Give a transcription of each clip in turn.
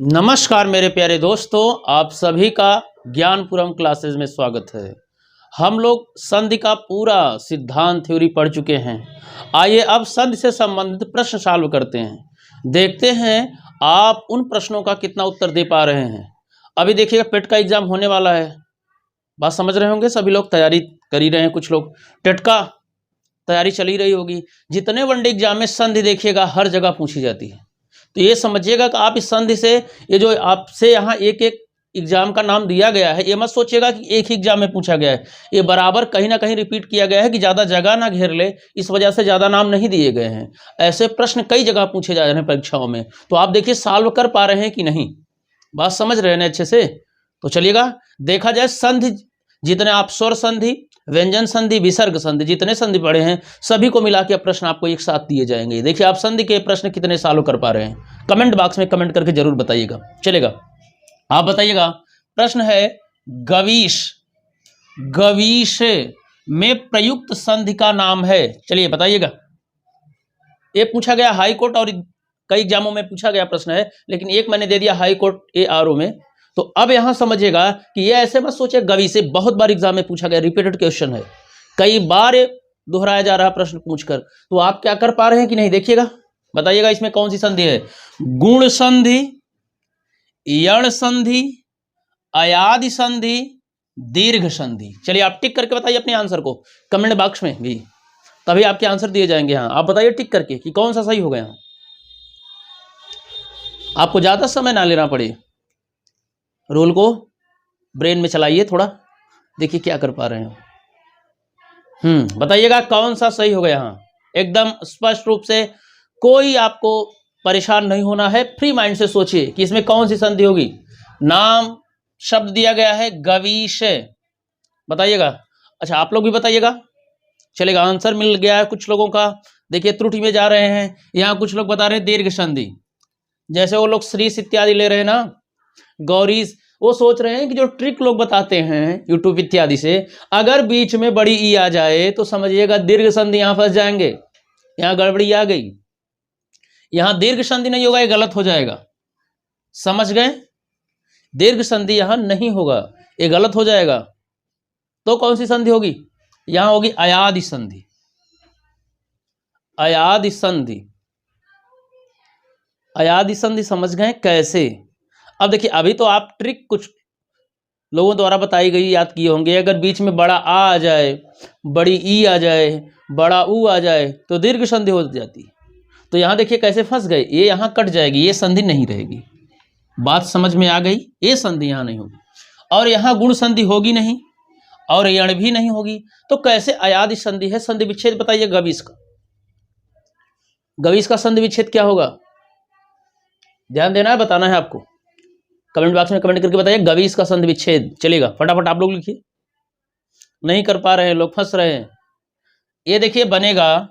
नमस्कार मेरे प्यारे दोस्तों, आप सभी का ज्ञानपुरम क्लासेस में स्वागत है। हम लोग संधि का पूरा सिद्धांत थ्योरी पढ़ चुके हैं। आइए अब संधि से संबंधित प्रश्न सॉल्व करते हैं। देखते हैं आप उन प्रश्नों का कितना उत्तर दे पा रहे हैं। अभी देखिएगा टेट का एग्जाम होने वाला है, बात समझ रहे होंगे। सभी लोग तैयारी कर ही रहे हैं, कुछ लोग टेट का तैयारी चली रही होगी। जितने वनडे एग्जाम में संधि देखिएगा हर जगह पूछी जाती है। तो ये समझिएगा कि आप इस संधि से, ये जो आपसे यहाँ एक एक एग्जाम का नाम दिया गया है, ये मत सोचिएगा कि एक ही एग्जाम में पूछा गया है। ये बराबर कहीं ना कहीं रिपीट किया गया है कि ज़्यादा जगह ना घेर ले, इस वजह से ज़्यादा नाम नहीं दिए गए हैं। ऐसे प्रश्न कई जगह पूछे जा रहे हैं परीक्षाओं में। तो आप देखिए सॉल्व कर पा रहे हैं कि नहीं, बात समझ रहे हैं अच्छे से। तो चलिएगा देखा जाए संधि, जितने आप स्वर संधि, व्यंजन संधि, विसर्ग संधि, जितने संधि पढ़े हैं सभी को मिला के प्रश्न आपको एक साथ दिए जाएंगे। देखिए आप संधि के प्रश्न कितने सॉल्व कर पा रहे हैं, कमेंट बॉक्स में कमेंट करके जरूर बताइएगा। चलेगा, आप बताइएगा। प्रश्न है गवीश, गवीश में प्रयुक्त संधि का नाम है। चलिए बताइएगा। ये पूछा गया हाई कोर्ट और कई एग्जामों में पूछा गया प्रश्न है, लेकिन एक मैंने दे दिया हाई कोर्ट ARO में। तो अब यहां समझिएगा कि ये ऐसे मत सोचे, गवी से बहुत बार एग्जाम में पूछा गया, रिपीटेड क्वेश्चन है, कई बार दोहराया जा रहा प्रश्न पूछकर। तो आप क्या कर पा रहे हैं कि नहीं, देखिएगा बताइएगा इसमें कौन सी संधि है। गुण संधि, यण संधि, अयादि संधि, दीर्घ संधि। चलिए आप टिक करके बताइए अपने आंसर को कमेंट बॉक्स में भी, तभी आपके आंसर दिए जाएंगे। हाँ आप बताइए टिक करके कि कौन सा सही हो गया। आपको ज्यादा समय ना लेना पड़े, रूल को ब्रेन में चलाइए थोड़ा, देखिए क्या कर पा रहे हैं। बताइएगा कौन सा सही हो गया। हाँ एकदम स्पष्ट रूप से, कोई आपको परेशान नहीं होना है, फ्री माइंड से सोचिए कि इसमें कौन सी संधि होगी। नाम शब्द दिया गया है गवीश, बताइएगा। अच्छा आप लोग भी बताइएगा। चलेगा, आंसर मिल गया है कुछ लोगों का। देखिए त्रुटि में जा रहे हैं, यहाँ कुछ लोग बता रहे हैं दीर्घ संधि, जैसे वो लोग श्रीस इत्यादि ले रहे हैं ना, गौरीस, वो सोच रहे हैं कि जो ट्रिक लोग बताते हैं यूट्यूब इत्यादि से, अगर बीच में बड़ी ई आ जाए तो समझिएगा दीर्घ संधि यहां फंस जाएंगे, यहां गड़बड़ी आ गई, यहां दीर्घ संधि नहीं होगा, ये गलत हो जाएगा। समझ गए, दीर्घ संधि यहां नहीं होगा, ये गलत हो जाएगा। तो कौन सी संधि होगी, यहां होगी अयादि संधि। अयादि संधि, अयादि संधि समझ गए कैसे। अब देखिए अभी तो आप ट्रिक कुछ लोगों द्वारा बताई गई याद किए होंगे। अगर बीच में बड़ा आ जाए, बड़ी ई आ जाए, बड़ा ऊ आ जाए तो दीर्घ संधि हो जाती। तो यहाँ देखिए कैसे फंस गए, ये यहाँ कट जाएगी, ये संधि नहीं रहेगी। बात समझ में आ गई, ये संधि यहाँ नहीं होगी, और यहाँ गुण संधि होगी नहीं, और यण भी नहीं होगी। तो कैसे अयादि संधि है। संधि विच्छेद बताइए गवीश का, गवीश का संधि विच्छेद क्या होगा, ध्यान देना है, बताना है आपको। कमेंट बॉक्स में कमेंट करके बताइए गवीश का संधि विच्छेद। चलेगा फटाफट आप लोग लिखिए, नहीं कर पा रहे हैं लोग, फंस रहे हैं। ये देखिए बनेगा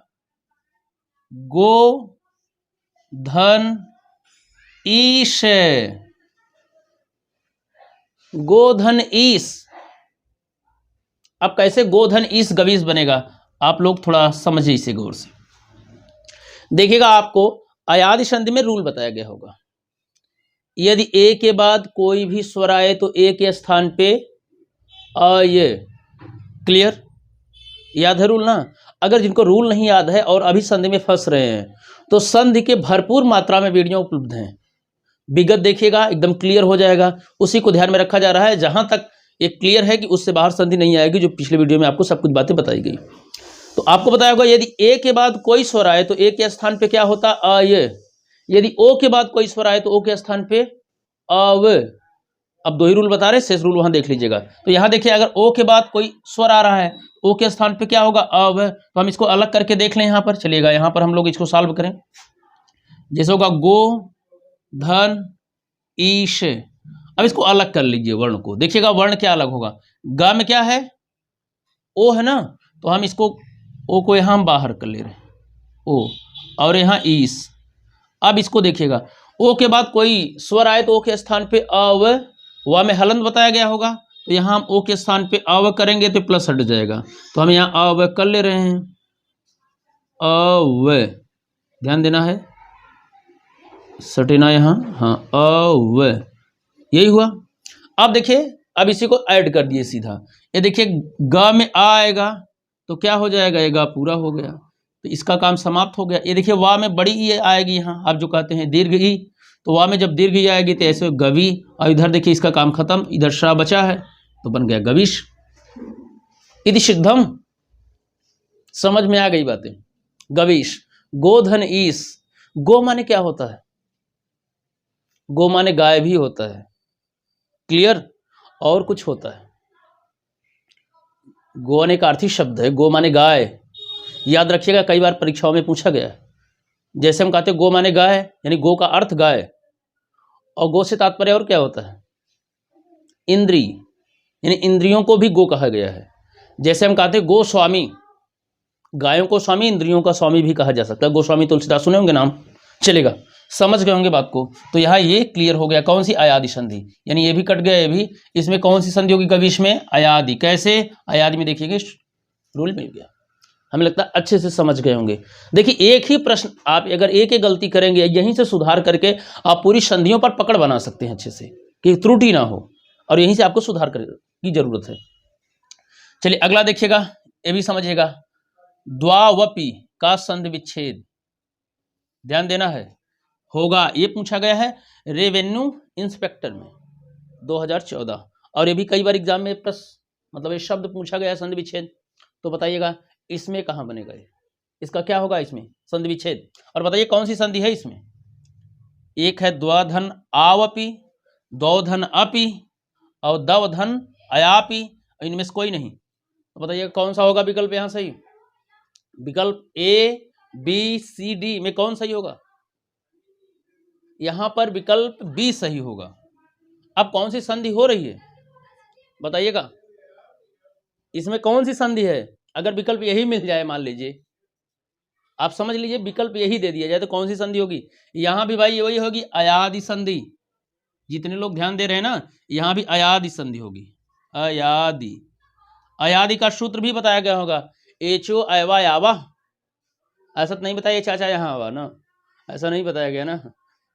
गो धन ईश, गोधन ईश। अब कैसे गोधन ईश गवीश बनेगा, आप लोग थोड़ा समझिए इसे गौर से। देखिएगा आपको अयादि संधि में रूल बताया गया होगा, यदि ए के बाद कोई भी स्वर आए तो ए के स्थान पे ये क्लियर, याद है रूल ना। अगर जिनको रूल नहीं याद है और अभी संधि में फंस रहे हैं, तो संधि के भरपूर मात्रा में वीडियो उपलब्ध हैं, विगत देखिएगा एकदम क्लियर हो जाएगा। उसी को ध्यान में रखा जा रहा है, जहां तक ये क्लियर है कि उससे बाहर संधि नहीं आएगी, जो पिछले वीडियो में आपको सब कुछ बातें बताई गई। तो आपको बताया होगा यदि ए के बाद कोई स्वर आए तो ए के स्थान पे क्या होता, ये। यदि ओ के बाद कोई स्वर आए तो ओ के स्थान पे अव। अब दो ही रूल बता रहे, शेष रूल वहां देख लीजिएगा। तो यहां देखिए अगर ओ के बाद कोई स्वर आ रहा है, ओ के स्थान पे क्या होगा, अव। तो हम इसको अलग करके देख लें यहां पर। चलिएगा यहां पर हम लोग इसको सॉल्व करें। जैसे होगा गो धन ईश। अब इसको अलग कर लीजिए वर्ण को, देखिएगा वर्ण क्या अलग होगा। ग में क्या है, ओ है ना, तो हम इसको ओ को यहां बाहर कर ले रहे हैं, ओ, और यहां ईश। अब इसको देखिएगा ओ के बाद कोई स्वर आए तो ओ के स्थान पे अव, व में हलंत बताया गया होगा, तो यहाँ हम ओ के स्थान पे अव करेंगे तो प्लस हट जाएगा, तो हम यहाँ अव कर ले रहे हैं, अव। ध्यान देना है, सटेना यहाँ, हाँ अव, यही हुआ। अब देखिए, अब इसी को ऐड कर दिए सीधा। ये देखिए ग में आ आएगा तो क्या हो जाएगा, ये गा पूरा हो गया, तो इसका काम समाप्त हो गया। ये देखिए वाह में बड़ी ई आएगी यहाँ, आप जो कहते हैं दीर्घ ई, तो वाह में जब दीर्घ ई आएगी तो ऐसे गवी, और इधर देखिए इसका काम खत्म, इधर श्रा बचा है तो बन गया गविश। इति सिद्धम, समझ में आ गई बातें। गविश, गोधन ईस, गो माने क्या होता है, गो माने गाय भी होता है, क्लियर, और कुछ होता है। गो एक आर्थिक शब्द है, गो माने गाय, याद रखिएगा कई बार परीक्षाओं में पूछा गया है। जैसे हम कहते हैं गो माने गाय, यानी गो का अर्थ गाय, और गो से तात्पर्य और क्या होता है, इंद्री, यानी इंद्रियों को भी गो कहा गया है। जैसे हम कहते हैं गो स्वामी, गायों को स्वामी, इंद्रियों का स्वामी भी कहा जा सकता है। गोस्वामी तुलसीदास सुने होंगे नाम, चलेगा, समझ गए होंगे बात को। तो यहाँ ये क्लियर हो गया, कौन सी, अयादि संधि, यानी ये भी कट गया, ये भी। इसमें कौन सी संधि होगी गविश में, अयादि। कैसे, अयादि में देखिएगा रूल मिल गया, हमें लगता है अच्छे से समझ गए होंगे। देखिए एक ही प्रश्न आप अगर एक एक गलती करेंगे, यहीं से सुधार करके आप पूरी संधियों पर पकड़ बना सकते हैं अच्छे से, कि त्रुटि ना हो, और यहीं से आपको सुधार की जरूरत है। चलिए अगला देखिएगा, ये भी समझिएगा। द्वावपि का संधि विच्छेद, ध्यान देना है, होगा, ये पूछा गया है रेवेन्यू इंस्पेक्टर में 2014, और ये भी कई बार एग्जाम में प्रश्न, मतलब ये शब्द पूछा गया है संधि विच्छेद। तो बताइएगा इसमें कहाँ बनेगा, इसका क्या होगा इसमें, संधि विच्छेद। और बताइए कौन सी संधि है इसमें, एक है द्वाधन आवपि, द्वौधन अपि, और दवधन अयापि, इनमें से कोई नहीं। तो बताइए कौन सा होगा विकल्प यहाँ सही, विकल्प ए बी सी डी में कौन सही होगा, यहां पर विकल्प बी सही होगा। अब कौन सी संधि हो रही है बताइएगा, इसमें कौन सी संधि है, अगर विकल्प यही मिल जाए, मान लीजिए आप समझ लीजिए विकल्प यही दे दिया जाए तो कौन सी संधि होगी, यहां भी भाई वही होगी, अयादि संधि। जितने लोग ध्यान दे रहे हैं ना, यहां भी अयादि संधि होगी, अयादि। अयादि का सूत्र भी बताया गया होगा, एचो अयवा यावा, ऐसा तो नहीं बताया चाचा यहाँ आवा ना, ऐसा नहीं बताया गया ना,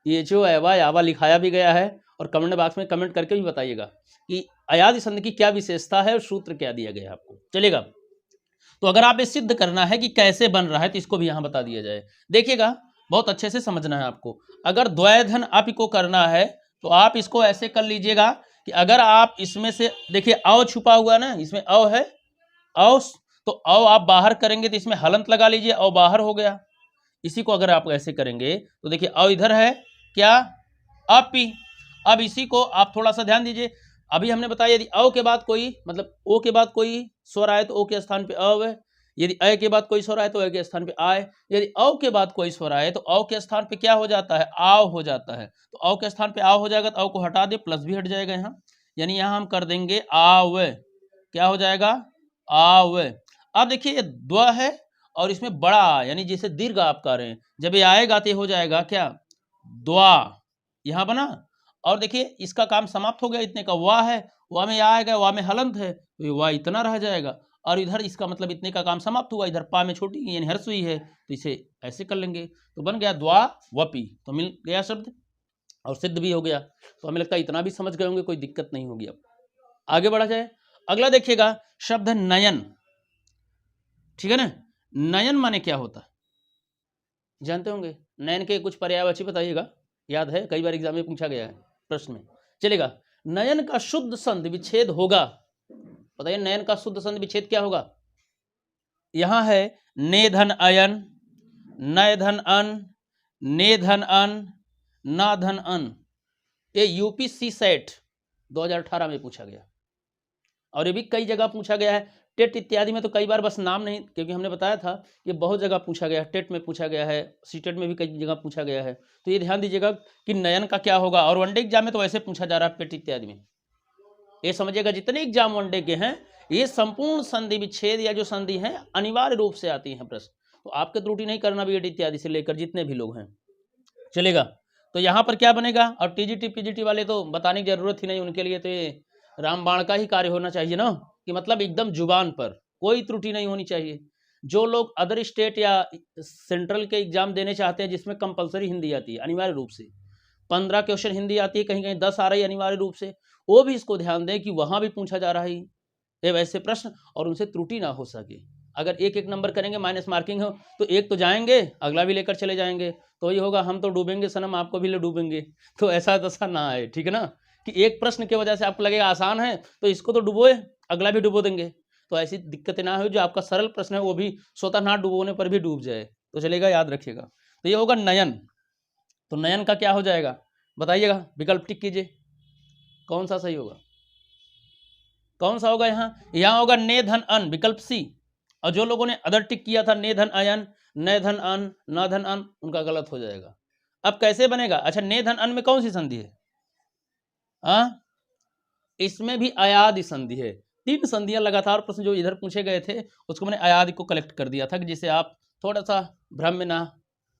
एचो अयवा यावा लिखाया भी गया है, और कमेंट बॉक्स में कमेंट करके भी बताइएगा कि अयादि संधि की क्या विशेषता है और सूत्र क्या दिया गया है आपको, चलेगा। तो अगर आप ये सिद्ध करना है कि कैसे बन रहा है तो इसको भी यहाँ बता दिया जाए, देखिएगा बहुत अच्छे से समझना है आपको। अगर द्वैधन अपि को करना है तो आप इसको ऐसे कर लीजिएगा कि अगर आप इसमें से देखिए अव छुपा हुआ ना, इसमें अव है, अव, तो अव आप बाहर करेंगे तो इसमें हलंत लगा लीजिए, अव बाहर हो गया। इसी को अगर आप ऐसे करेंगे तो देखिए अव इधर है क्या, अपि। अब इसी को आप थोड़ा सा ध्यान दीजिए, अभी हमने बताया यदि अव के बाद कोई, मतलब ओ के बाद कोई स्वर आए तो ओ के स्थान पे अव है, यदि अ के बाद कोई स्वर आए तो अ के स्थान पे आए, यदि अव के बाद कोई स्वर आए तो अव के स्थान पे क्या हो जाता है, आव हो जाता है। तो अव के स्थान पे आव हो जाएगा, तो अव को हटा दे, प्लस भी हट जाएगा यहाँ, यानी यहाँ हम कर देंगे आव, क्या हो जाएगा, आव। अब देखिए ये द्व है और इसमें बड़ा यानी जैसे दीर्घ आप कर रहे हैं, जब ये आएगा तो हो जाएगा क्या, द्वा, यहाँ बना। और देखिए इसका काम समाप्त हो गया, इतने का वाह है, वाह में आएगा, वाह में हलंत है तो वाह इतना रह जाएगा, और इधर इसका मतलब इतने का काम समाप्त हुआ, इधर पा में छोटी यानी हर्ष हुई है, तो इसे ऐसे कर लेंगे तो बन गया द्वा वपि, तो मिल गया शब्द और सिद्ध भी हो गया। तो हमें लगता है इतना भी समझ गए होंगे, कोई दिक्कत नहीं होगी। अब आगे बढ़ा जाए, अगला देखिएगा शब्द है नयन, ठीक है ना। नयन माने क्या होता है जानते होंगे, नयन के कुछ पर्यायवाची बताइएगा, याद है कई बार एग्जाम में पूछा गया है प्रश्न में, चलेगा। नयन का शुद्ध संधि विच्छेद होगा, बताइए नयन का शुद्ध संधि विच्छेद क्या होगा, यहां है ने धन अयन, नय धन अन, ने धन अन, ना धन अन। ये यूपीसी सेट 2018 में पूछा गया, और ये भी कई जगह पूछा गया है, टेट इत्यादि में तो कई बार बस नाम नहीं, क्योंकि हमने बताया था ये बहुत जगह पूछा गया है, टेट में पूछा गया है, सीटेट में भी कई जगह पूछा गया है। तो ये ध्यान दीजिएगा कि नयन का क्या होगा, और वनडे एग्जाम में तो वैसे पूछा जा रहा है पेट इत्यादि में, ये समझिएगा जितने एग्जाम वनडे के हैं ये संपूर्ण संधि विच्छेद या जो संधि है अनिवार्य रूप से आती है प्रश्न, तो आपके त्रुटि नहीं करना बीएड इत्यादि से लेकर जितने भी लोग हैं, चलेगा। तो यहाँ पर क्या बनेगा, और टीजीटी पीजीटी वाले तो बताने की जरूरत ही नहीं, उनके लिए तो ये रामबाण का ही कार्य होना चाहिए ना, कि मतलब एकदम जुबान पर कोई त्रुटि नहीं होनी चाहिए। जो लोग अदर स्टेट या सेंट्रल के एग्जाम देने चाहते हैं जिसमें कंपलसरी हिंदी आती है अनिवार्य रूप से, 15 क्वेश्चन हिंदी आती है, कहीं कहीं 10 आ रही है अनिवार्य रूप से, वो भी इसको ध्यान दें कि वहाँ भी पूछा जा रहा है ये वैसे प्रश्न और उनसे त्रुटि ना हो सके। अगर एक एक नंबर करेंगे माइनस मार्किंग हो तो एक तो जाएंगे, अगला भी लेकर चले जाएंगे, तो ये होगा हम तो डूबेंगे सनम आपको भी ले डूबेंगे। तो ऐसा दशा ना आए, ठीक है ना, कि एक प्रश्न की वजह से आपको लगेगा आसान है तो इसको तो डुबोए, अगला भी डुबो देंगे, तो ऐसी दिक्कतें ना हो, जो आपका सरल प्रश्न है वो भी स्वतः ना डुबोने पर भी डूब जाए, तो चलेगा, याद रखिएगा। तो ये होगा नयन। तो नयन का क्या हो जाएगा बताइएगा, विकल्प टिक कीजिए, कौन सा सही होगा, कौन सा होगा यहाँ होगा ने धन अन, विकल्प सी। और जो लोगों ने अदर टिक किया था ने धन अयन, न धन अन, न धन अन, उनका गलत हो जाएगा। अब कैसे बनेगा, अच्छा ने धन अन में कौन सी संधि है, इसमें भी अयादि संधि है। 3 संधियां लगातार प्रश्न जो इधर पूछे गए थे उसको मैंने अयादि को कलेक्ट कर दिया था कि जिससे आप थोड़ा सा भ्रम में ना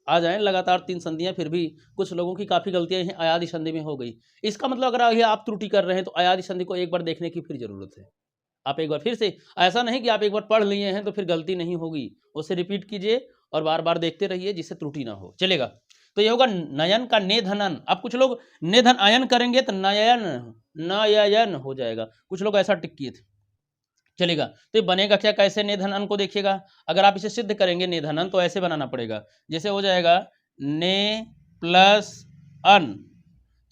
आ जाएं। लगातार 3 संधियां, फिर भी कुछ लोगों की काफ़ी गलतियां हैं अयादि संधि में हो गई। इसका मतलब अगर ये आप त्रुटि कर रहे हैं तो अयादि संधि को एक बार देखने की फिर जरूरत है। आप एक बार फिर से, ऐसा नहीं कि आप एक बार पढ़ लिए हैं तो फिर गलती नहीं होगी, उसे रिपीट कीजिए और बार बार देखते रहिए जिससे त्रुटि ना हो, चलेगा। तो ये होगा नयन का ने धनन। अब कुछ लोग ने धन आयन करेंगे तो नयन नयन हो जाएगा, कुछ लोग ऐसा टिक किए थे, चलेगा। तो ये बनेगा क्या, कैसे ने धन अन को देखिएगा, अगर आप इसे सिद्ध करेंगे ने धन अन तो ऐसे बनाना पड़ेगा, जैसे हो जाएगा ने प्लस अन।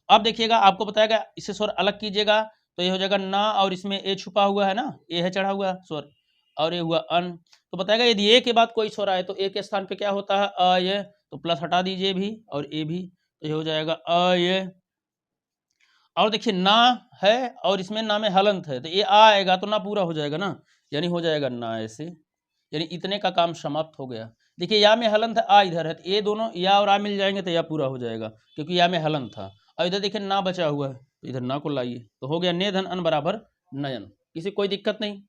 अब देखिएगा आपको बताएगा, इसे स्वर अलग कीजिएगा तो ये हो जाएगा ना, और इसमें ए छुपा हुआ है ना, ए है चढ़ा हुआ स्वर, और ये हुआ अन। तो बताएगा यदि ए के बाद कोई स्वर आए तो ए के स्थान पे क्या होता है अय, तो प्लस हटा दीजिए भी और ए भी, तो ये हो जाएगा अय। और देखिए ना है और इसमें ना में हलंत है तो ये आ आएगा तो ना पूरा हो जाएगा ना, यानी हो जाएगा ना ऐसे, यानी इतने का काम समाप्त हो गया। देखिए या में हलंत है, आ इधर है, तो ये दोनों या और आ मिल जाएंगे तो या पूरा हो जाएगा, क्योंकि या में हलंत था। और इधर देखिए ना बचा हुआ है तो इधर ना को लाइए, तो हो गया ने धन अन बराबर नयन। किसी कोई दिक्कत नहीं,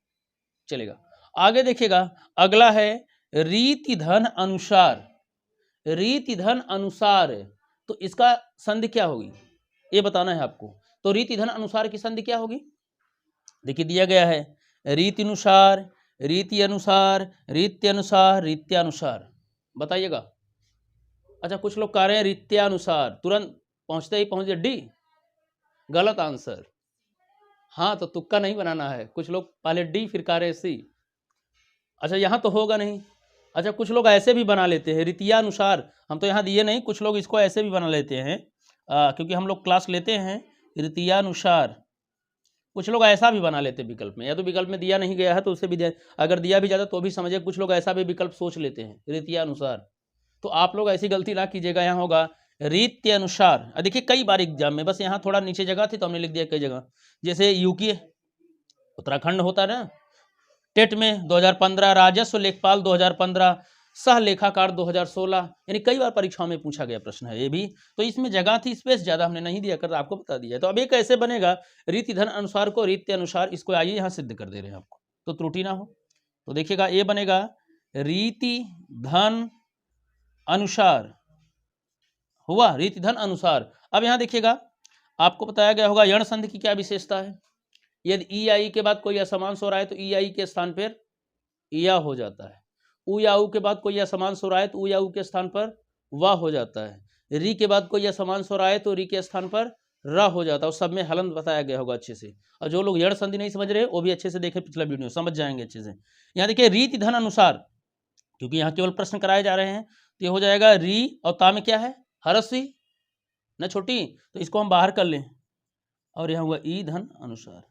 चलेगा। आगे देखिएगा, अगला है रीति धन अनुसार। रीति धन अनुसार, तो इसका संधि क्या होगी ये बताना है आपको। तो रीति धन अनुसार की संधि क्या होगी, देखिए दिया गया है रीति अनुसार, रीति अनुसार, रीति अनुसार, रीत्यानुसार, बताइएगा। अच्छा कुछ लोग कह रहे हैं रीत्यानुसार, तुरंत पहुंचते ही पहुंच गए डी, गलत आंसर। हाँ तो तुक्का नहीं बनाना है, कुछ लोग पहले डी फिर कह रहे सी। अच्छा यहाँ तो होगा नहीं। अच्छा कुछ लोग ऐसे भी बना लेते हैं रीत्यानुसार, हम तो यहाँ दिए नहीं, कुछ लोग इसको ऐसे भी बना लेते हैं क्योंकि हम लोग क्लास लेते हैं रीत्यानुसार। कुछ लोग ऐसा भी बना लेते हैं विकल्प में, या तो विकल्प में दिया नहीं गया है तो उसे भी अगर दिया भी जाता तो भी समझे, कुछ लोग ऐसा भी विकल्प सोच लेते हैं रीत्यानुसार। तो आप लोग ऐसी गलती ना कीजिएगा, यहाँ होगा रीत्यानुसार। देखिए कई बार एग्जाम में, बस यहाँ थोड़ा नीचे जगह थी तो हमने लिख दिया कई जगह, जैसे यूपी उत्तराखंड होता है ना, टेट में 2015, राजस्व लेखपाल 2015, सह लेखाकार 2016, यानी कई बार परीक्षाओं में पूछा गया प्रश्न है ये भी। तो इसमें जगह थी, स्पेस ज्यादा हमने नहीं दिया कर, आपको बता दिया। तो अब ये कैसे बनेगा, रीति धन अनुसार को रीति अनुसार, इसको आइए यहाँ सिद्ध कर दे रहे हैं आपको तो त्रुटि ना हो। तो देखिएगा ये बनेगा रीति धन अनुसार, हुआ रीति धन अनुसार। अब यहाँ देखिएगा आपको बताया गया होगा यण संधि की क्या विशेषता है, यदि ई आई के बाद कोई असमान स्वर आए तो ई आई के स्थान पर या हो जाता है, उ या उ के बाद कोई असमान स्वर आए तो उ या उ के स्थान पर वा हो जाता है, री के बाद कोई असमान स्वर आए तो री के स्थान पर र हो जाता है, और सब में हलंत बताया गया होगा अच्छे से। और जो लोग यण संधि नहीं समझ रहे वो भी अच्छे से देखें पिछला वीडियो, समझ जाएंगे अच्छे से। यहाँ देखिए रीति धन अनुसार, क्योंकि यहाँ केवल प्रश्न कराए जा रहे हैं तो ये हो जाएगा री और ता में क्या है हरस्वी न छोटी, तो इसको हम बाहर कर लें, और यहाँ हुआ ई धन अनुसार।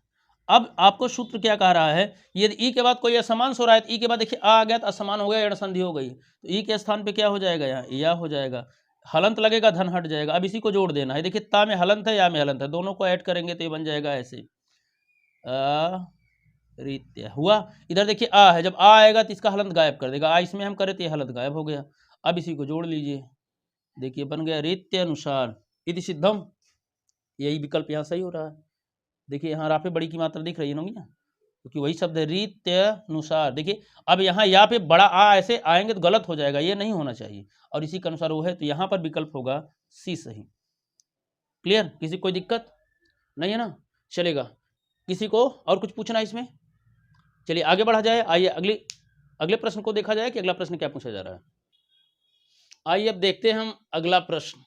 अब आपको सूत्र क्या कह रहा है, यदि ई के बाद कोई असमान स्वर आए तो ई के बाद देखिए आ गया तो असमान हो गया, यण संधि हो गई, तो ई के स्थान पे क्या हो जाएगा यहाँ या हो जाएगा, हलंत लगेगा धन हट जाएगा। अब इसी को जोड़ देना है, देखिए ता में हलंत है या में हलंत है, दोनों को ऐड करेंगे तो ये बन जाएगा ऐसे रीत्या, हुआ। इधर देखिए आ है, जब आ आएगा तो इसका हलंत गायब कर देगा, आ इसमें हम करें तो ये हलंत गायब हो गया। अब इसी को जोड़ लीजिए, देखिए बन गया रीत्य अनुसार इति सिद्धम, यही विकल्प यहाँ सही हो रहा है। देखिए यहाँ राफे बड़ी की मात्रा दिख रही है ना, क्योंकि वही शब्द है रीत्यानुसार। देखिए अब यहाँ या पे बड़ा आ ऐसे आएंगे तो गलत हो जाएगा, ये नहीं होना चाहिए, और इसी के अनुसार वो है, तो यहाँ पर विकल्प होगा सी सही। क्लियर, किसी कोई दिक्कत नहीं है ना, चलेगा। किसी को और कुछ पूछना है इसमें, चलिए आगे बढ़ा जाए। आइए अगली अगले प्रश्न को देखा जाए कि अगला प्रश्न क्या पूछा जा रहा है। आइए अब देखते हैं हम अगला प्रश्न,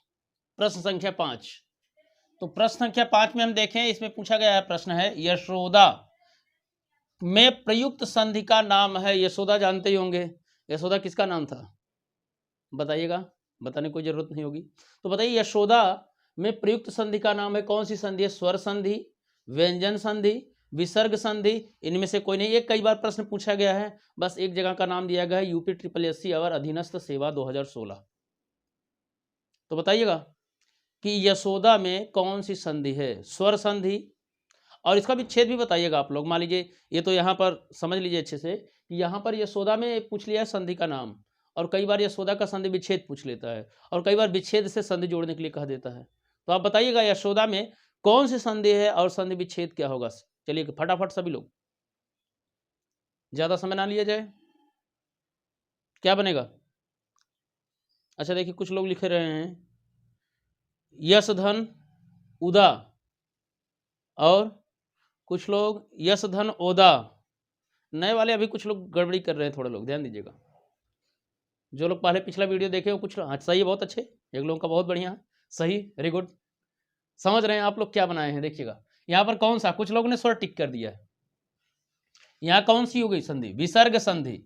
प्रश्न संख्या 5। तो प्रश्न संख्या 5 में हम देखें, इसमें पूछा गया है प्रश्न है यशोदा में प्रयुक्त संधि का नाम है। यशोदा जानते ही होंगे, यशोदा किसका नाम था बताइएगा, बताने की कोई जरूरत नहीं होगी। तो बताइए यशोदा में प्रयुक्त संधि का नाम है, कौन सी संधि है? स्वर संधि, व्यंजन संधि, विसर्ग संधि, इनमें से कोई नहीं। एक कई बार प्रश्न पूछा गया है, बस एक जगह का नाम दिया गया है, यूपी SSC और अधीनस्थ सेवा 2016। तो बताइएगा कि यशोदा में कौन सी संधि है? स्वर संधि, और इसका विच्छेद भी बताइएगा आप लोग। मान लीजिए ये तो यहाँ पर समझ लीजिए अच्छे से कि यहाँ पर यशोदा में पूछ लिया है संधि का नाम, और कई बार यशोदा का संधि विच्छेद पूछ लेता है, और कई बार विच्छेद से संधि जोड़ने के लिए कह देता है। तो आप बताइएगा यशोदा में कौन सी संधि है और संधि विच्छेद क्या होगा। चलिए फटाफट सभी लोग, ज्यादा समय ना लिया जाए। क्या बनेगा? अच्छा देखिए, कुछ लोग लिख रहे हैं यश धन उदा, और कुछ लोग यश धन ओदा। नए वाले अभी कुछ लोग गड़बड़ी कर रहे हैं, थोड़े लोग ध्यान दीजिएगा। जो लोग पहले पिछला वीडियो देखे हो कुछ सही है, बहुत अच्छे, एक लोगों का बहुत बढ़िया है, सही, वेरी गुड। समझ रहे हैं आप लोग क्या बनाए हैं? देखिएगा यहाँ पर कौन सा, कुछ लोगों ने स्वर टिक कर दिया है। यहाँ कौन सी हो गई संधि? विसर्ग संधि,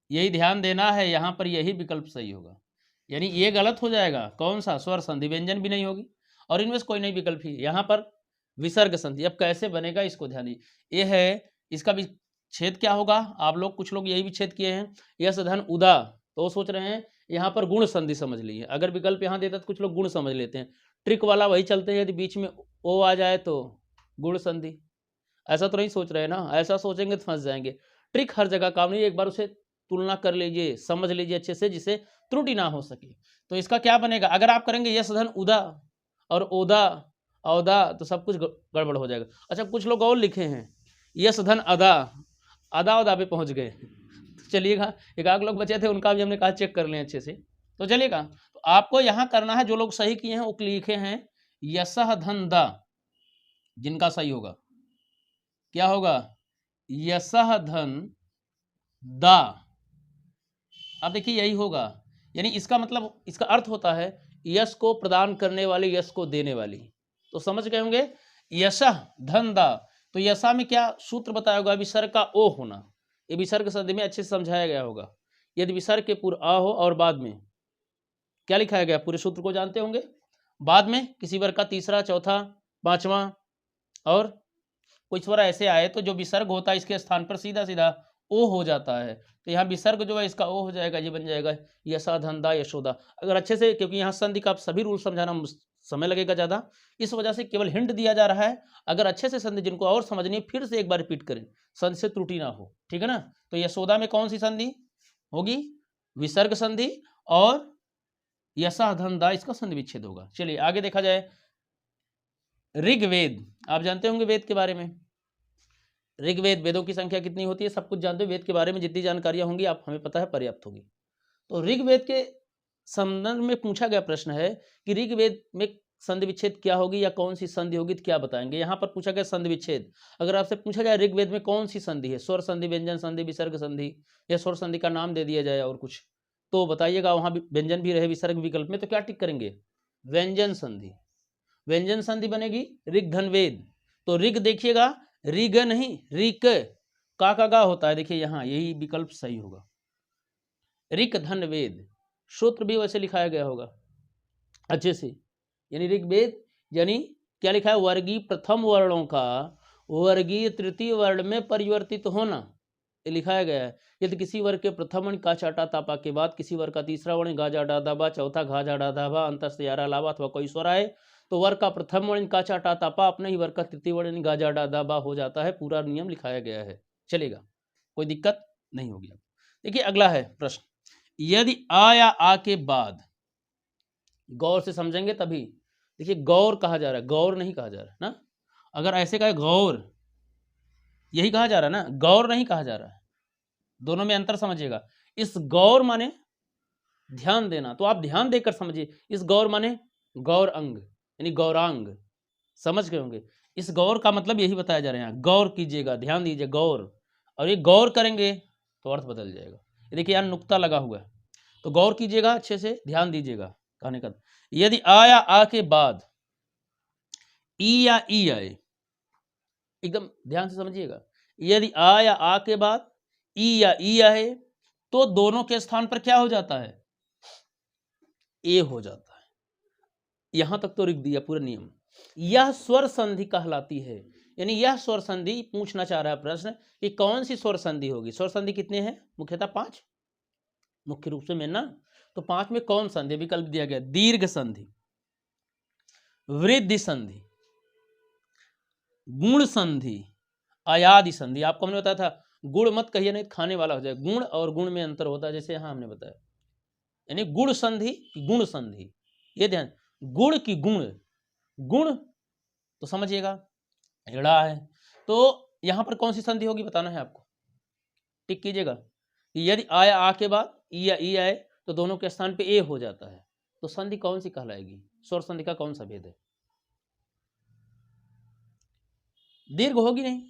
यही ध्यान देना है, यहाँ पर यही विकल्प सही होगा। यानी ये गलत हो जाएगा, कौन सा? स्वर संधि, व्यंजन भी नहीं होगी, और इनमें से कोई नहीं विकल्प ही। यहाँ पर विसर्ग संधि। अब कैसे बनेगा इसको ध्यान दीजिए, ये है इसका विच्छेद क्या होगा। आप लोग कुछ लोग यही विच्छेद किए हैं, यश धन उदा, तो वो सोच रहे हैं यहाँ पर गुण संधि समझ लीजिए। अगर विकल्प यहाँ देता तो कुछ लोग गुण समझ लेते हैं, ट्रिक वाला वही चलते हैं, यदि बीच में ओ आ जाए तो गुण संधि। ऐसा तो नहीं सोच रहे ना, ऐसा सोचेंगे तो फंस जाएंगे। ट्रिक हर जगह काम नहीं, एक बार उसे तुलना कर लीजिए, समझ लीजिए अच्छे से, जिससे त्रुटि ना हो सके। तो इसका क्या बनेगा? अगर आप करेंगे यश धन उदा और ओदा औदा, तो सब कुछ गड़बड़ हो जाएगा। अच्छा कुछ लोग और लिखे हैं यश धन अदा, अदा उदा पे पहुंच गए। चलिएगा, एक आध लोग बचे थे, उनका भी हमने कहा चेक कर लें अच्छे से। तो चलिएगा, तो आपको यहाँ करना है, जो लोग सही किए हैं वो लिखे हैं यशः धन दा, जिनका सही होगा क्या होगा? यशः धन दा। अब देखिए यही होगा, यानी इसका मतलब, इसका अर्थ होता है यश को प्रदान करने वाली, यश को देने वाली। तो समझ गए होंगे, यशः धन दा। तो यशा में क्या सूत्र बताया होगा? विसर्ग का ओ होना, ये विसर्ग संधि में अच्छे से समझाया गया होगा। यदि विसर्ग के पूर्व आ हो और बाद में क्या लिखाया गया, पूरे सूत्र को जानते होंगे। बाद में किसी वर्ग का तीसरा, चौथा, पांचवा और कोई स्वर ऐसे आए तो जो विसर्ग होता है इसके स्थान पर सीधा सीधा ओ हो जाता है। तो यहाँ विसर्ग जो है इसका ओ हो जाएगा, ये बन जाएगा यशा धनदा यशोदा। अगर अच्छे से, क्योंकि यहाँ संधि का आप सभी रूल समझाना समय लगेगा ज़्यादा, इस वजह से केवल हिंट दिया जा रहा है। अगर अच्छे से संधि जिनको और समझनी है, फिर से एक बार रिपीट करें, संधि से त्रुटि ना हो, ठीक है ना। तो यशोदा में कौन सी संधि होगी? विसर्ग संधि, और यशा धनदा इसका संधि विच्छेद होगा। चलिए आगे देखा जाए। ऋग्वेद, आप जानते होंगे वेद के बारे में। ऋग्वेद, वेदों की संख्या कितनी होती है सब कुछ जानते हो। वेद के बारे में जितनी जानकारियां होंगी आप हमें पता है पर्याप्त होगी। तो ऋग्वेद के संदर्भ में पूछा गया प्रश्न है कि ऋग्वेद में संधि विच्छेद क्या होगी या कौन सी संधि होगी, तो क्या बताएंगे। यहाँ पर पूछा गया संधि विच्छेद। अगर आपसे पूछा जाए ऋग्वेद में कौन सी संधि है, स्वर संधि, व्यंजन संधि, विसर्ग संधि, या स्वर संधि का नाम दे दिया जाए और कुछ, तो बताइएगा। वहां व्यंजन भी रहे विसर्ग विकल्प में, तो क्या टिक करेंगे? व्यंजन संधि। व्यंजन संधि बनेगी ऋग धन वेद। तो ऋग देखिएगा, ऋग नहीं ऋक, का गा होता है, देखिए यहाँ यही विकल्प सही होगा, ऋक धन वेद। सूत्र भी वैसे लिखाया गया होगा अच्छे से, यानी ऋग्वेद यानी क्या लिखा है? वर्गीय प्रथम वर्णों का वर्गीय तृतीय वर्ण में परिवर्तित होना, ये लिखाया गया है। यदि किसी वर्ग के प्रथम वर्ण का चाटा तापा के बाद किसी वर्ग का तीसरा वर्ण गाजा डा दाबा, चौथा घाजा डा दाबा, अंतर से यारा लाभा अथवा कोई स्वर आए, तो वर्ग का प्रथम वर्ण का चाटा तापा अपने ही वर्ग का तृतीय वर्ण गाजा डा दाबा हो जाता है। पूरा नियम लिखाया गया है, चलेगा, कोई दिक्कत नहीं होगी। देखिए अगला है प्रश्न, यदि आ या आ के बाद, गौर से समझेंगे तभी। देखिए गौर कहा जा रहा है, गौर नहीं कहा जा रहा है ना। अगर ऐसे कहे गौर, यही कहा जा रहा है ना, गौर नहीं कहा जा रहा है। दोनों में अंतर समझिएगा। इस गौर माने ध्यान देना, तो आप ध्यान देकर समझिए। इस गौर माने गौर अंग यानी गौरांग, समझ गए होंगे। इस गौर का मतलब यही बताया जा रहा है, गौर कीजिएगा, ध्यान दीजिए, गौर। और ये गौर करेंगे तो अर्थ बदल जाएगा। ये देखिए यहाँ नुक्ता लगा हुआ है, तो गौर कीजिएगा, अच्छे से ध्यान दीजिएगा कहने का। यदि आ या आ के बाद ई या ई आए, एकदम ध्यान से समझिएगा, यदि आ या आ के बाद ई या ई आए तो दोनों के स्थान पर क्या हो जाता है? ए हो जाता है। यहां तक तो लिख दिया पूरा नियम। यह स्वर संधि कहलाती है, यानी यह स्वर संधि पूछना चाह रहा है प्रश्न कि कौन सी स्वर संधि होगी। स्वर संधि कितने हैं? मुख्यतः 5 मुख्य रूप से में ना, तो 5 में कौन संधि? विकल्प दिया गया, दीर्घ संधि, वृद्धि संधि, गुण संधि, अयादि संधि। आपको हमने बताया था गुण मत कहिए नहीं खाने वाला हो जाए, गुण और गुण में अंतर होता है, जैसे यहां हमने बताया, यानी गुण संधि गुण संधि, ये ध्यान, गुण की गुण, गुण तो समझिएगा एड़ा है, तो यहां पर कौन सी संधि होगी बताना है आपको, टिक कीजिएगा कि यदि आ या आ के बाद ई या ई आए तो दोनों के स्थान पे ए हो जाता है, तो संधि कौन सी कहलाएगी? स्वर संधि का कौन सा भेद है? दीर्घ होगी नहीं,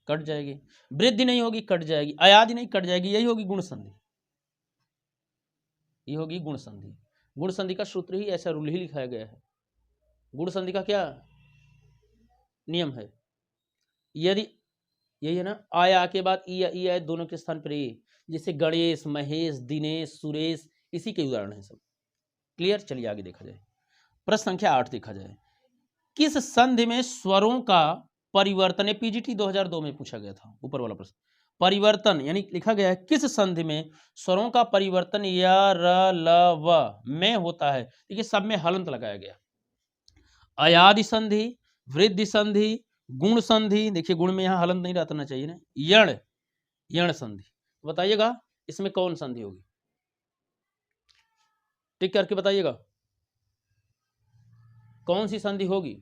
कट जाएगी, वृद्धि नहीं होगी, कट जाएगी, अयादि नहीं, कट जाएगी, यही होगी गुण संधि, ये होगी गुण संधि। गुण संधि का सूत्र ही ऐसा, रूल ही लिखाया गया है। गुण संधि का क्या नियम है? यदि यही है ना, आया के बाद ई या ई आए दोनों के स्थान पर ए, जैसे गणेश, महेश, दिनेश, सुरेश, इसी के उदाहरण है सब। क्लियर? चलिए आगे देखा जाए, प्रश्न संख्या 8 देखा जाए। किस संधि में स्वरों का परिवर्तन, ये पीजीटी 2002 में पूछा गया था, ऊपर वाला प्रश्न। परिवर्तन यानी लिखा गया है किस संधि में स्वरों का परिवर्तन या र ल व में होता है। देखिए सब में हलंत लगाया गया, अयादि संधि, वृद्धि संधि, गुण संधि, देखिए गुण में यहां हलंत नहीं रहना चाहिए ना, यण, यण संधि। बताइएगा इसमें कौन संधि होगी, टिक करके बताइएगा कौन सी संधि होगी।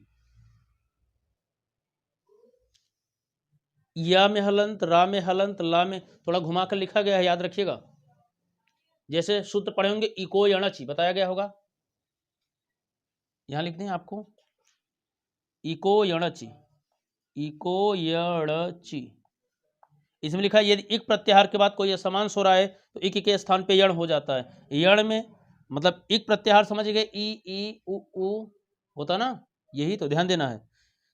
या में हलंत, रा में हलंत, ला में थोड़ा घुमा कर लिखा गया है, याद रखिएगा। जैसे सूत्र पढ़े होंगे इको यणचि, बताया गया होगा, यहां लिखते हैं आपको इको यणचि, इको यणचि। इसमें लिखा है यदि इक प्रत्याहार के बाद कोई असमान स्वर आए तो इक के स्थान पे यण हो जाता है। यण में मतलब इक प्रत्याहार समझ गए, ई उ होता ना, यही तो ध्यान देना है।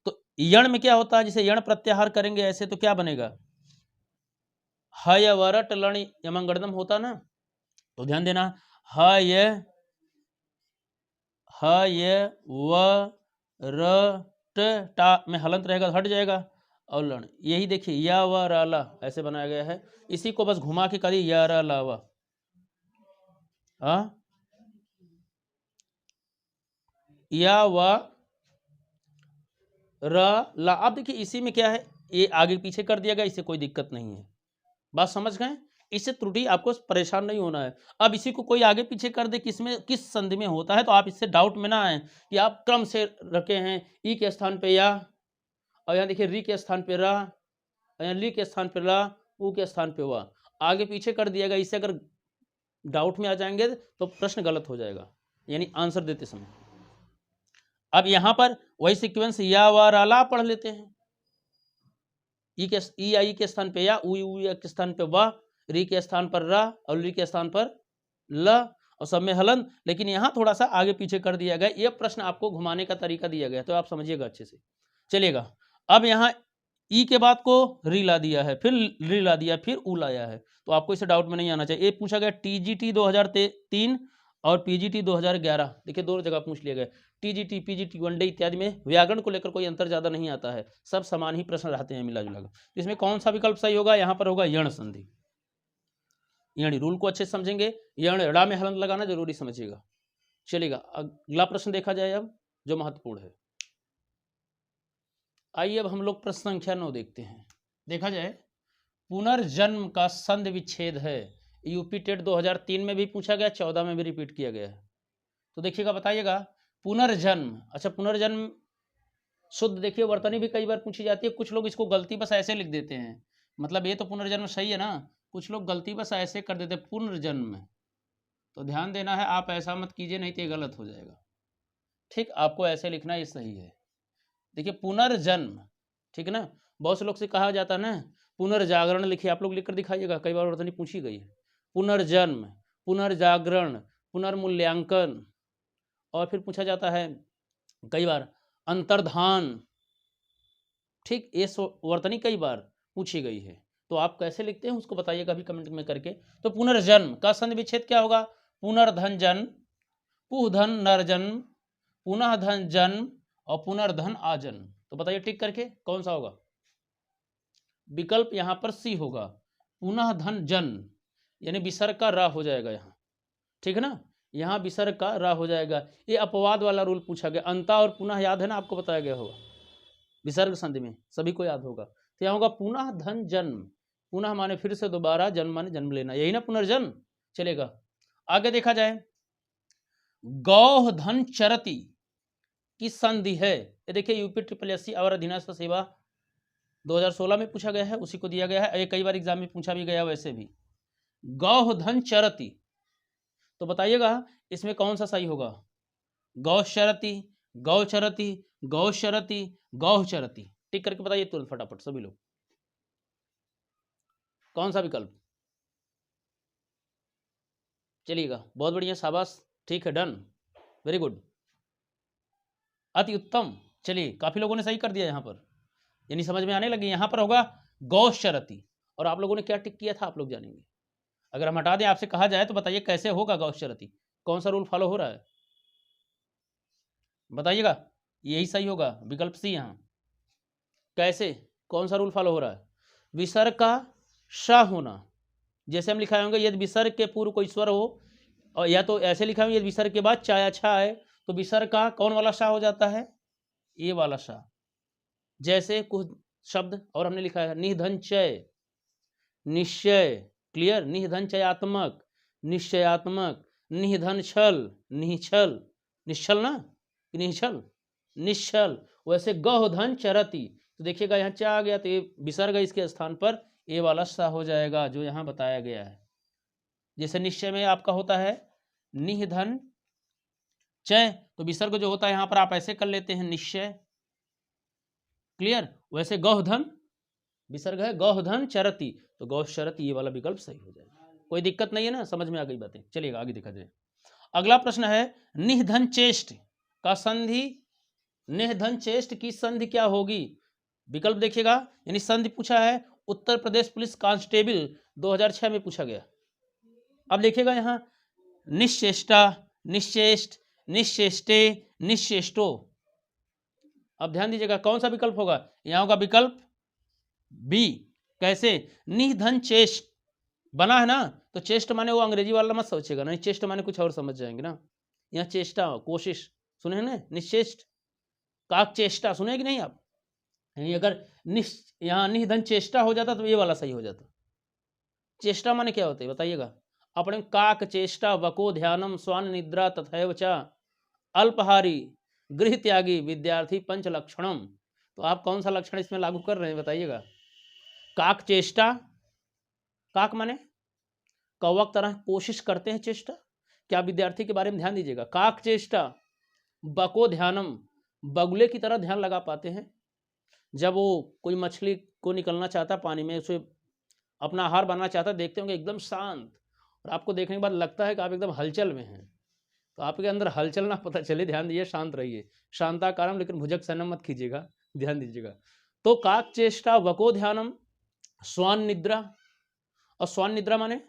तो यण में क्या होता है, जिसे यण प्रत्याहार करेंगे ऐसे तो क्या बनेगा, ह य व र ट लण यमंगड़दम होता ना, तो ध्यान देना, ह य व र ट टा में हलंत रहेगा, हट जाएगा, और लण, यही देखिए या व रा ला ऐसे बनाया गया है। इसी को बस घुमा के करिए या रा ला वा, या व रा ला। अब देखिए इसी में क्या है, ये आगे पीछे कर दिया गया, इससे कोई दिक्कत नहीं है, बात समझ गए, इससे त्रुटि आपको परेशान नहीं होना है। अब इसी को कोई आगे पीछे कर दे किसमें, किस संधि में होता है, तो आप इससे डाउट में ना आए कि आप क्रम से रखे हैं, ई के स्थान पे या, और यहाँ देखिए री के स्थान पे रा, और यहाँ ली के स्थान पे ला, ऊ के स्थान पे वा, आगे पीछे कर दिया गया। इससे अगर डाउट में आ जाएंगे तो प्रश्न गलत हो जाएगा, यानी आंसर देते समय। अब यहां पर वही सीक्वेंस या वा रा ला पढ़ लेते हैं, ई आई के स्थान पे या, ऊ के स्थान पे वा, री के स्थान पर रा, और ली के स्थान पर ल, और सब में हलन। लेकिन यहां थोड़ा सा आगे पीछे कर दिया गया, यह प्रश्न आपको घुमाने का तरीका दिया गया, तो आप समझिएगा अच्छे से। चलिएगा, अब यहाँ ई के बाद को री ला दिया है, फिर री ला दिया, फिर ऊ लाया है, तो आपको इसे डाउट में नहीं आना चाहिए। ये पूछा गया टीजीटी 2003 और पीजीटी 2011, देखिए दोनों जगह पूछ लिया गया। टीजीटी, पीजीटी, वनडे इत्यादि में व्याकरण को लेकर कोई अंतर ज्यादा नहीं आता है, सब समान ही प्रश्न रहते हैं मिला जुला कर। इसमें कौन सा विकल्प सही होगा, यहाँ पर होगा यण संधि। यणी रूल को अच्छे से समझेंगे, यण ड़ा में हलंत लगाना जरूरी समझिएगा। चलिएगा अगला प्रश्न देखा जाए अब, जो महत्वपूर्ण है। आइए अब हम लोग प्रश्न संख्या 9 देखते हैं। देखा जाए, पुनर्जन्म का संधि विच्छेद है, यूपी टेट 2003 में भी पूछा गया, 14 में भी रिपीट किया गया है। तो देखिएगा, बताइएगा पुनर्जन्म। अच्छा, पुनर्जन्म शुद्ध देखिए वर्तनी भी कई बार पूछी जाती है, कुछ लोग इसको गलती बस ऐसे लिख देते हैं, मतलब ये तो पुनर्जन्म सही है ना, कुछ लोग गलती बस ऐसे कर देते पुनर्जन्म, तो ध्यान देना है, आप ऐसा मत कीजिए नहीं तो ये गलत हो जाएगा। ठीक, आपको ऐसे लिखना ये सही है। देखिए पुनर्जन्म, ठीक है ना, बहुत से लोग से कहा जाता है ना पुनर्जागरण लिखिए, आप लोग लिखकर दिखाइएगा, कई बार वर्तनी पूछी गई है। पुनर्जन्म, पुनर्जागरण, पुनर्मूल्यांकन, और फिर पूछा जाता है कई बार अंतर्धान। ठीक, ये वर्तनी कई बार पूछी गई है, तो आप कैसे लिखते हैं उसको बताइएगा अभी कमेंट में करके। तो पुनर्जन्म का संधि विच्छेद क्या होगा? पुनर्धन जन्म, पुधन नरजन्म, पुनः धन जन्म और पुनर्धन आजन्म। तो बताइए टिक करके कौन सा होगा? विकल्प यहाँ पर सी होगा, पुनः धन जन्म, यानी विसर्ग का रा हो जाएगा यहाँ, ठीक है ना, यहाँ विसर्ग का रा हो जाएगा। ये अपवाद वाला रूल पूछा गया। अंता और पुनः याद है ना, आपको बताया गया होगा विसर्ग संधि में, सभी को याद होगा। तो यहाँ होगा पुनः धन जन्म, पुनः माने फिर से दोबारा, जन्म माने जन्म लेना, यही ना पुनर्जन्म। चलेगा, आगे देखा जाए, गौह धन चरती की संधि है। ये देखिए यूपी SSC और अधीनस्थ सेवा 2016 में पूछा गया है, उसी को दिया गया है। ये कई बार एग्जाम में पूछा भी गया वैसे भी। गौह धन चरती, तो बताइएगा इसमें कौन सा सही होगा? गौ चरती, गौ चरती, गौ चरती, गौ चरती। टिक करके बताइए तुरंत फटाफट सभी लोग, कौन सा विकल्प? चलिएगा, बहुत बढ़िया, शाबाश, ठीक है, डन, वेरी गुड, अति उत्तम। चलिए, काफी लोगों ने सही कर दिया यहाँ पर, यानी समझ में आने लगी। यहाँ पर होगा गौ चरती, और आप लोगों ने क्या टिक किया था आप लोग जानेंगे। अगर हम हटा दें, आपसे कहा जाए तो बताइए कैसे होगा गौ चरती, कौन सा रूल फॉलो हो रहा है बताइएगा। यही सही होगा, विकल्प सी। यहाँ कैसे, कौन सा रूल फॉलो हो रहा है? विसर्ग का श होना, जैसे हम लिखाए होंगे यदि विसर्ग के पूर्व कोई स्वर हो, और या तो ऐसे लिखा होंगे यदि विसर्ग के बाद चा या छा है, तो विसर्ग का कौन वाला सा हो जाता है? ये वाला सा। जैसे कुछ शब्द और हमने लिखा है, निधनचय, निश्चय, क्लियर, निधनचयात्मक, निश्चयात्मक, निधन छल, निश्चल, निश्चल ना, निश्चल, निश्चल। वैसे गौधन चरती, तो देखिएगा यहाँ चा आ गया, तो ये विसर्ग इसके स्थान पर ये वाला सा हो जाएगा जो यहाँ बताया गया है। जैसे निश्चय में आपका होता है निधन चय, तो विसर्ग जो होता है यहाँ पर आप ऐसे कर लेते हैं निश्चय, क्लियर। वैसे गौधन विसर्ग है, गौधन चरती, तो गौ चरती ये वाला विकल्प सही हो जाएगा। कोई दिक्कत नहीं है ना, समझ में आ गई बातें। चलिएगा आगे देखा जाए। अगला प्रश्न है, निधन चेष्ट का संधि, निधन चेष्ट की संधि क्या होगी? विकल्प देखिएगा, यानी संधि पूछा है उत्तर प्रदेश पुलिस कांस्टेबल 2006 में पूछा गया। अब देखिएगा यहाँ निश्चेष्टा, निश्चेष्ट, निश्चेष्टे, निश्चेष्टो। अब ध्यान दीजिएगा कौन सा विकल्प होगा? यहाँ होगा विकल्प बी। कैसे? निधन चेष्ट बना है ना, तो चेष्ट माने वो अंग्रेजी वाला मत सोचेगा, नहीं चेष्ट माने कुछ और समझ जाएंगे ना। यहाँ चेष्टा कोशिश सुने हैं ना, निश्चेष्ट, काक चेष्टा सुने कि नहीं आप? अगर यहाँ निधन चेष्टा हो जाता तो ये वाला सही हो जाता। चेष्टा माने क्या होता है बताइएगा? अपने काक चेष्टा वको ध्यानम स्वान निद्रा तथैव च अल्पहारी गृह त्यागी विद्यार्थी पंच लक्षणम। तो आप कौन सा लक्षण इसमें लागू कर रहे हैं बताइएगा? काक चेष्टा, काक माने कौवक तरह कोशिश करते हैं चेष्टा, क्या विद्यार्थी के बारे में ध्यान दीजिएगा। काक चेष्टा, बको ध्यानम, बगुले की तरह ध्यान लगा पाते हैं। जब वो कोई मछली को निकलना चाहता पानी में, उसे अपना आहार बनाना चाहता, देखते होंगे एकदम शांत, और आपको देखने के बाद लगता है कि आप एकदम हलचल में हैं, तो आपके अंदर हलचल ना पता चले, ध्यान दीजिए, शांत रहिए, शांताकारम, लेकिन भुजग सनम मत कीजिएगा, ध्यान दीजिएगा। तो काक चेष्टा वको ध्यानम, स्वान निद्रा, और स्वान निद्रा माने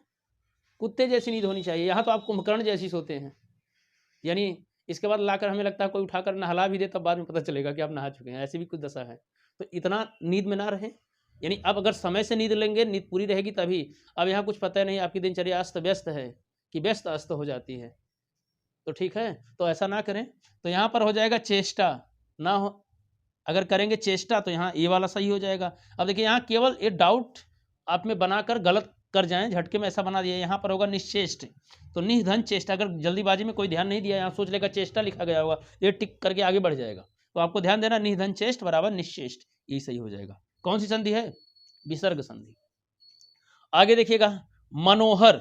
कुत्ते जैसी नींद होनी चाहिए। यहाँ तो आप कुंभकर्ण जैसी सोते हैं, यानी इसके बाद लाकर हमें लगता है कोई उठाकर नहला भी दे, तब बाद में पता चलेगा कि आप नहा चुके हैं, ऐसी भी कुछ दशा है। तो इतना नींद में ना रहें, यानी अब अगर समय से नींद लेंगे, नींद पूरी रहेगी तभी। अब यहाँ कुछ पता नहीं, आपकी दिनचर्या अस्त व्यस्त है कि व्यस्त अस्त हो जाती है, तो ठीक है, तो ऐसा ना करें। तो यहाँ पर हो जाएगा चेष्टा, ना हो अगर करेंगे चेष्टा तो यहाँ ये वाला सही हो जाएगा। अब देखिए यहाँ केवल ये डाउट आप में बनाकर गलत कर जाएं, झटके में ऐसा बना दिया, यहाँ पर होगा निश्चेष्ट, तो निधन चेष्टा। अगर जल्दीबाजी में कोई ध्यान नहीं दिया, यहाँ सोच लेगा चेष्टा लिखा गया होगा, ये टिक करके आगे बढ़ जाएगा। तो आपको ध्यान देना, निधन चेष्ट बराबर निश्चेष्ट, यही सही हो जाएगा। कौन सी संधि है? विसर्ग संधि। आगे देखिएगा, मनोहर,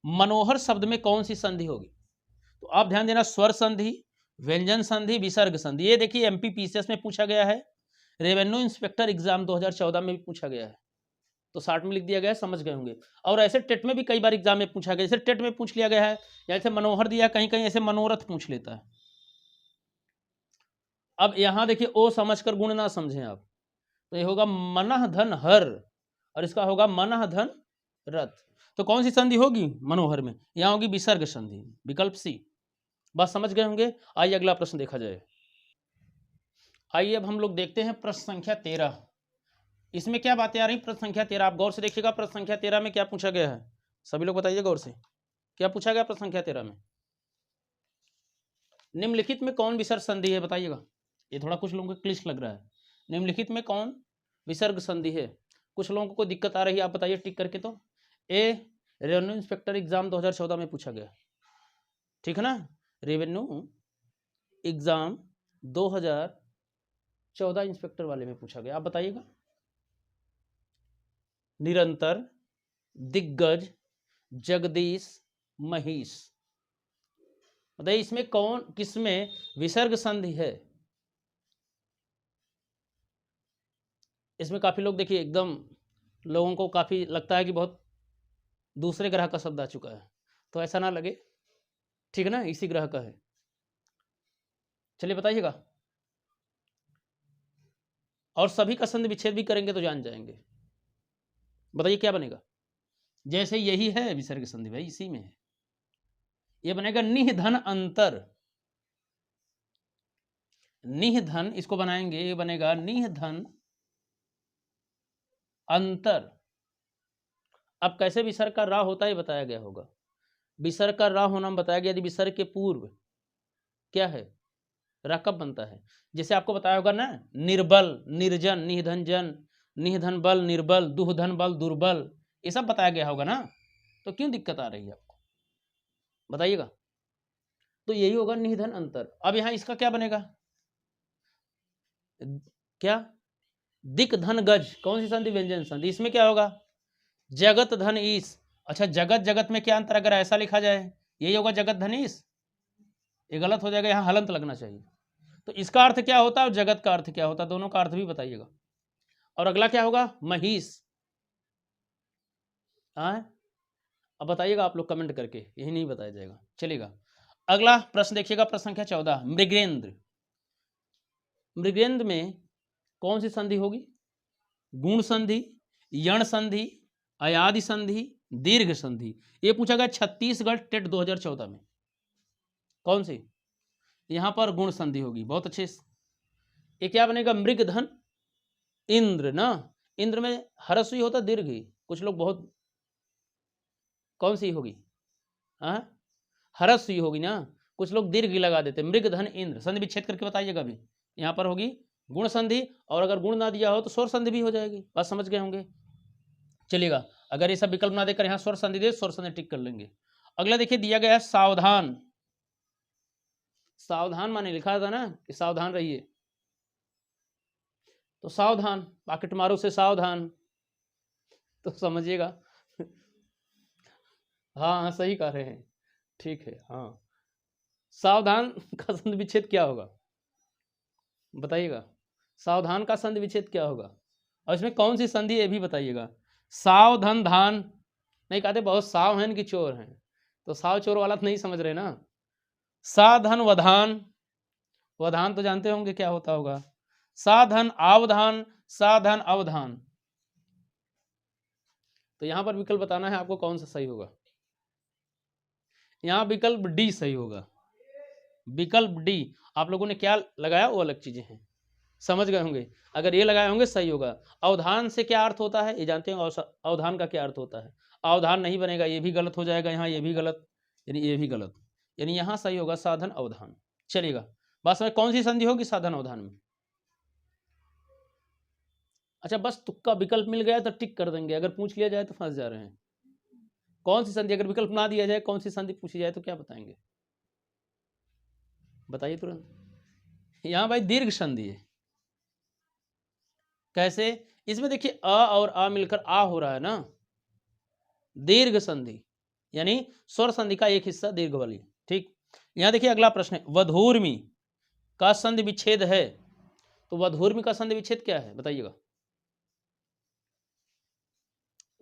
मनोहर शब्द में कौन सी संधि होगी? तो आप ध्यान देना, स्वर संधि, व्यंजन संधि, विसर्ग संधि। ये देखिए MPPCS में पूछा गया है, रेवेन्यू इंस्पेक्टर एग्जाम 2014 में भी पूछा गया है। तो 60 में लिख दिया गया है, समझ गए होंगे। और ऐसे टेट में भी कई बार एग्जाम में पूछा गया, जैसे टेट में पूछ लिया गया है, जैसे मनोहर दिया, कहीं कहीं ऐसे मनोरथ पूछ लेता है। अब यहां देखिए ओ समझकर गुण ना समझें आप, तो ये होगा मनः धन हर, और इसका होगा मनः धन रथ। तो कौन सी संधि होगी मनोहर में? यहां होगी विसर्ग संधि, विकल्प सी। बात समझ गए होंगे। आइए अगला प्रश्न देखा जाए। आइए अब हम लोग देखते हैं प्रश्न संख्या 13। इसमें क्या बातें आ रही? प्रश्न संख्या 13 आप गौर से देखिएगा। प्रश्न संख्या 13 में क्या पूछा गया है, सभी लोग बताइए गौर से, क्या पूछा गया प्रश्न संख्या 13 में? निम्नलिखित में कौन विसर्ग संधि है, बताइएगा। ये थोड़ा कुछ लोगों को क्लिष्ट लग रहा है। निम्नलिखित में कौन विसर्ग संधि है? कुछ लोगों को दिक्कत आ रही है, आप बताइए टिक करके। तो ए रेवेन्यू इंस्पेक्टर एग्जाम 2014 में पूछा गया, ठीक है ना, रेवेन्यू एग्जाम 2014 इंस्पेक्टर वाले में पूछा गया, आप बताइएगा। निरंतर, दिग्गज, जगदीश, महीश, बताइए इसमें कौन, किसमें विसर्ग संधि है? इसमें काफी लोग देखिए एकदम, लोगों को काफी लगता है कि बहुत दूसरे ग्रह का शब्द आ चुका है, तो ऐसा ना लगे, ठीक है ना, इसी ग्रह का है। चलिए बताइएगा। और सभी का संधि विच्छेद भी करेंगे तो जान जाएंगे। बताइए क्या बनेगा? जैसे यही है विसर्ग संधि भाई, इसी में है। ये बनेगा निह धन अंतर। निह धन इसको बनाएंगे, ये बनेगा निह धन अंतर। अब कैसे विसर्ग का रा होता है बताया गया होगा। विसर्ग का रा होना बताया गया, यदि विसर्ग के पूर्व क्या है, रा कब बनता है? जैसे आपको बताया होगा ना, निर्बल, निर्जन, निधन जन, निधन बल, निर्बल, दुहधन बल, दुर्बल, ये सब बताया गया होगा ना, तो क्यों दिक्कत आ रही है आपको, बताइएगा। तो यही होगा निधन अंतर। अब यहां इसका क्या बनेगा, क्या, दिक धन गज, कौन सी संधि? व्यंजन संधि। इसमें क्या होगा, जगत धन ईश। अच्छा जगत, जगत में क्या अंतर, अगर ऐसा लिखा जाए, यही होगा जगत धन ईश, ये गलत हो जाएगा, यहां हलंत लगना चाहिए। तो इसका अर्थ क्या होता है और जगत का अर्थ क्या होता है, दोनों का अर्थ भी बताइएगा। और अगला क्या होगा, महिष। हाँ अब बताइएगा आप लोग कमेंट करके, यही नहीं बताया जाएगा, चलेगा। अगला प्रश्न देखिएगा, प्रश्न संख्या 14, मृगेंद्र। मृगेंद्र में कौन सी संधि होगी? गुण संधि, यण संधि, अयादि संधि, दीर्घ संधि। ये पूछा गया छत्तीसगढ़ टेट 2014 में, कौन सी? यहां पर गुण संधि होगी, बहुत अच्छे। ये क्या बनेगा, मृग धन इंद्र ना। इंद्र में हरस ही होता, दीर्घ ही, कुछ लोग बहुत, कौन सी होगी, हाँ हरस ही होगी ना, कुछ लोग दीर्घ ही लगा देते। मृग धन इंद्र, संधि विच्छेद करके बताइएगा भी। यहाँ पर होगी गुण संधि, और अगर गुण ना दिया हो तो स्वर संधि भी हो जाएगी, बात समझ गए होंगे। चलिएगा, अगर ये सब विकल्प ना देकर यहाँ स्वर संधि दे, स्वर संधि टिक कर लेंगे। अगला देखिए दिया गया है सावधान। सावधान माने लिखा था ना कि सावधान रहिए, तो सावधान, पाकिट मारो से सावधान, तो समझिएगा। हाँ हाँ सही कह रहे हैं, ठीक है। हाँ सावधान का संधि विच्छेद क्या होगा, बताइएगा। सावधान का संधि विच्छेद क्या होगा, और इसमें कौन सी संधि ये भी बताइएगा। सावधन धान, नहीं कहते बहुत साव हैं कि चोर हैं, तो साव चोर वाला तो नहीं समझ रहे ना। साधन वधान, वधान तो जानते होंगे क्या होता होगा। साधन आवधान, साधन अवधान। तो यहां पर विकल्प बताना है आपको कौन सा सही होगा। यहां विकल्प डी सही होगा, विकल्प डी। आप लोगों ने क्या लगाया वो अलग चीजें हैं, समझ गए होंगे। अगर ये लगाए होंगे सही होगा। अवधान से क्या अर्थ होता है ये जानते हैं, अवधान का क्या अर्थ होता है। अवधान नहीं बनेगा, ये भी गलत हो जाएगा, यहाँ ये भी गलत, यानी ये भी गलत, यानी यहाँ सही होगा साधन अवधान। चलिएगा, बस में कौन सी संधि होगी साधन अवधान में? अच्छा बस तुक्का विकल्प मिल गया तो टिक कर देंगे, अगर पूछ लिया जाए तो फंस जा रहे हैं। कौन सी संधि, अगर विकल्प ना दिया जाए कौन सी संधि पूछी जाए तो क्या बताएंगे, बताइए तुरंत। यहाँ भाई दीर्घ संधि है। कैसे? इसमें देखिए अ और आ मिलकर आ हो रहा है ना, दीर्घ संधि, यानी स्वर संधि का एक हिस्सा दीर्घ वाली, ठीक। यहां देखिए अगला प्रश्न है, वधूर्मी का संधि विच्छेद है, तो वधूर्मी का संधि विच्छेद क्या है बताइएगा।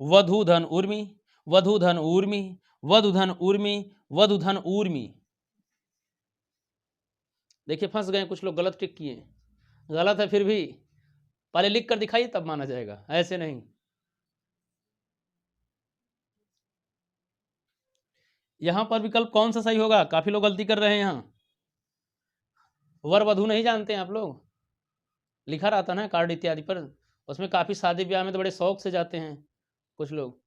वधूधन ऊर्मी, वधूधन ऊर्मी, वधूधन ऊर्मी, वधूधन ऊर्मी। देखिए फंस गए कुछ लोग, गलत टिक किए। गलत है फिर भी पहले लिख कर दिखाइए तब माना जाएगा, ऐसे नहीं। यहां पर विकल्प कौन सा सही होगा? काफी लोग गलती कर रहे हैं यहां। वर वधू नहीं जानते हैं आप लोग? लिखा रहता ना कार्ड इत्यादि पर, उसमें काफी शादी ब्याह में तो बड़े शौक से जाते हैं कुछ लोग,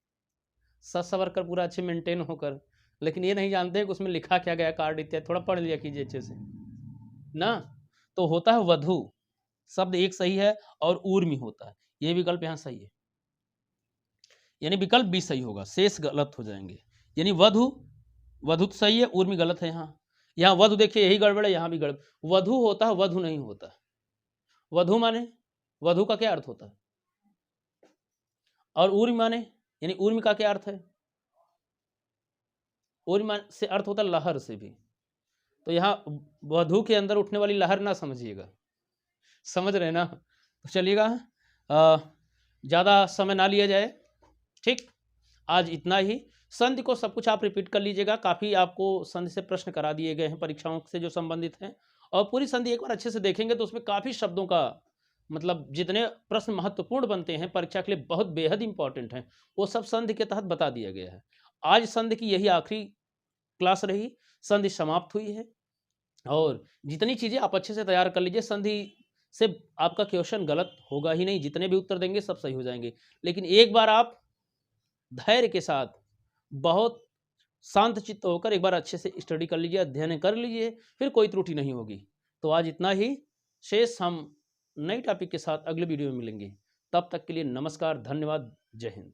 सज सवर कर पूरा अच्छे मेंटेन होकर, लेकिन ये नहीं जानते कि उसमें लिखा क्या गया कार्ड इत्यादि। थोड़ा पढ़ लिया कीजिए अच्छे से ना। तो होता है वधु, शब्द एक सही है, और ऊर्मी होता है। ये विकल्प यहाँ सही है, यानी विकल्प बी सही होगा, शेष गलत हो जाएंगे। यानी वधु, वधु तो सही है, ऊर्मी गलत है। यहाँ वधु देखिए यही गड़बड़ है, यहाँ भी गड़बड़। वधु होता है, वधु नहीं होता। वधु माने, वधु का क्या अर्थ होता है? और ऊर्मी माने, यानी ऊर्मी का क्या अर्थ है? ऊर्मी से अर्थ होता है लहर से भी। तो यहाँ वधु के अंदर उठने वाली लहर ना समझिएगा, समझ रहे ना? तो चलिएगा, ज़्यादा समय ना लिया जाए, ठीक। आज इतना ही। संधि को सब कुछ आप रिपीट कर लीजिएगा, काफ़ी आपको संधि से प्रश्न करा दिए गए हैं परीक्षाओं से जो संबंधित हैं, और पूरी संधि एक बार अच्छे से देखेंगे तो उसमें काफ़ी शब्दों का मतलब जितने प्रश्न महत्वपूर्ण बनते हैं परीक्षा के लिए, बहुत बेहद इंपॉर्टेंट हैं, वो सब संधि के तहत बता दिया गया है। आज संधि की यही आखिरी क्लास रही, संधि समाप्त हुई है, और जितनी चीज़ें आप अच्छे से तैयार कर लीजिए, संधि से आपका क्वेश्चन गलत होगा ही नहीं, जितने भी उत्तर देंगे सब सही हो जाएंगे। लेकिन एक बार आप धैर्य के साथ बहुत शांत चित्त होकर एक बार अच्छे से स्टडी कर लीजिए, अध्ययन कर लीजिए, फिर कोई त्रुटि नहीं होगी। तो आज इतना ही, शेष हम नई टॉपिक के साथ अगले वीडियो में मिलेंगे। तब तक के लिए नमस्कार, धन्यवाद, जय हिंद।